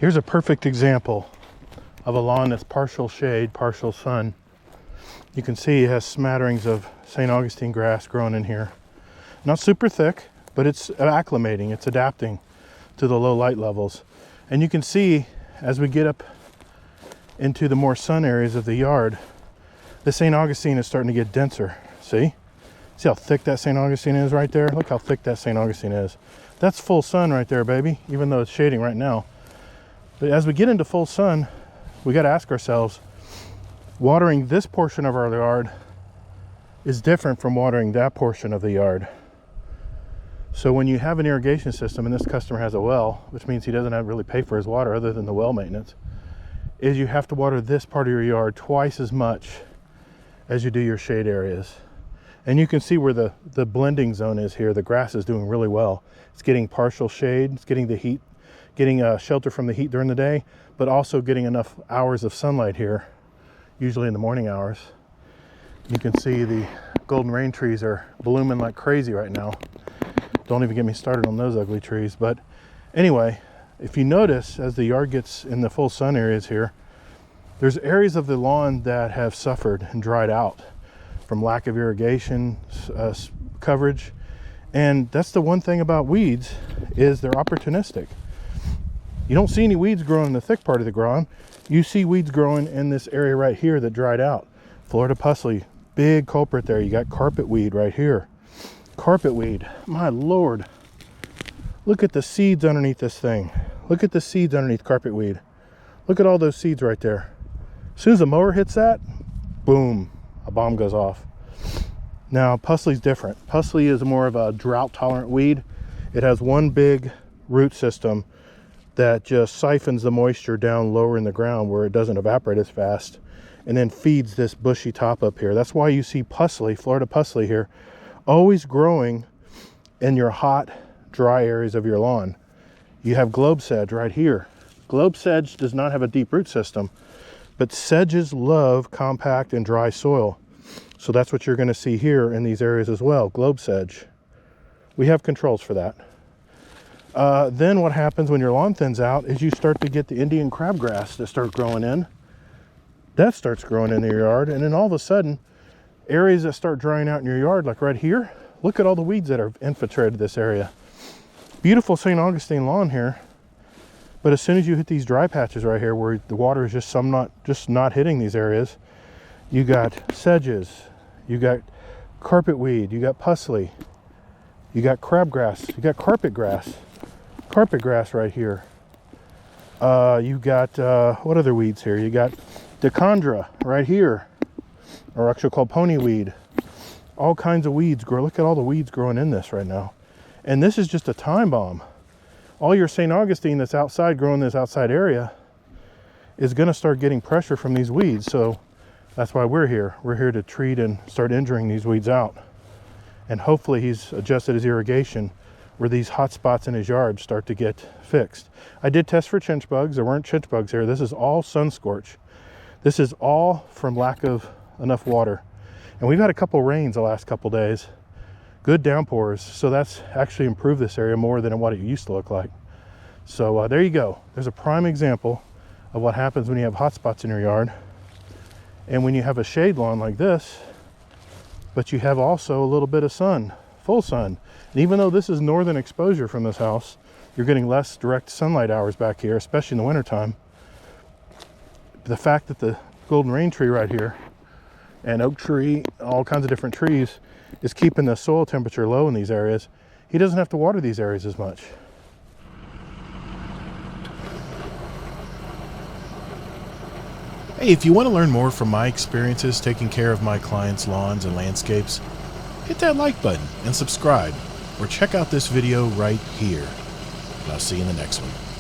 Here's a perfect example of a lawn that's partial shade, partial sun. You can see it has smatterings of St. Augustine grass growing in here. Not super thick, but it's acclimating, it's adapting to the low light levels. And you can see as we get up into the more sun areas of the yard, the St. Augustine is starting to get denser. See how thick that St. Augustine is right there? Look how thick that St. Augustine is. That's full sun right there, baby, even though it's shading right now. But as we get into full sun, we got to ask ourselves, watering this portion of our yard is different from watering that portion of the yard. So when you have an irrigation system, and this customer has a well, which means he doesn't have to really pay for his water other than the well maintenance, is you have to water this part of your yard twice as much as you do your shade areas. And you can see where the blending zone is here. The grass is doing really well. It's getting partial shade, it's getting the heat, getting shelter from the heat during the day, but also getting enough hours of sunlight here, usually in the morning hours. You can see the golden rain trees are blooming like crazy right now. Don't even get me started on those ugly trees. But anyway, if you notice, as the yard gets in the full sun areas here, there's areas of the lawn that have suffered and dried out from lack of irrigation coverage. And that's the one thing about weeds, is they're opportunistic. You don't see any weeds growing in the thick part of the ground. You see weeds growing in this area right here that dried out. Florida pusley, big culprit there. You got carpet weed right here. Carpet weed, my Lord. Look at the seeds underneath this thing. Look at the seeds underneath carpet weed. Look at all those seeds right there. As soon as the mower hits that, boom, a bomb goes off. Now, pusley's different. Pusley is more of a drought-tolerant weed. It has one big root system that just siphons the moisture down lower in the ground where it doesn't evaporate as fast, and then feeds this bushy top up here. That's why you see pusley, Florida pusley here, always growing in your hot, dry areas of your lawn. You have globe sedge right here. Globe sedge does not have a deep root system, but sedges love compact and dry soil. So that's what you're going to see here in these areas as well, globe sedge. We have controls for that. Then what happens when your lawn thins out is you start to get the Indian crabgrass that start growing in. That starts growing in your yard, and then all of a sudden, areas that start drying out in your yard, like right here, look at all the weeds that have infiltrated this area. Beautiful St. Augustine lawn here, but as soon as you hit these dry patches right here where the water is just not hitting these areas, you got sedges, you got carpet weed, you got pusley, you got crabgrass, you got carpet grass right here. You got what other weeds here? You got dichondra right here, or actually called ponyweed. All kinds of weeds grow. Look at all the weeds growing in this right now. And this is just a time bomb. All your St. Augustine that's outside, growing in this outside area, is going to start getting pressure from these weeds. So that's why we're here. We're here to treat and start injuring these weeds out. And hopefully he's adjusted his irrigation where these hot spots in his yard start to get fixed. I did test for chinch bugs. There weren't chinch bugs here. This is all sun scorch. This is all from lack of enough water. And we've had a couple rains the last couple days. Good downpours. So that's actually improved this area more than what it used to look like. So there you go. There's a prime example of what happens when you have hot spots in your yard. And when you have a shade lawn like this, but you have also a little bit of sun, full sun. And even though this is northern exposure from this house, you're getting less direct sunlight hours back here, especially in the wintertime. The fact that the golden rain tree right here and oak tree, all kinds of different trees, is keeping the soil temperature low in these areas, he doesn't have to water these areas as much. Hey, if you want to learn more from my experiences taking care of my clients' lawns and landscapes, hit that like button and subscribe, or check out this video right here. And I'll see you in the next one.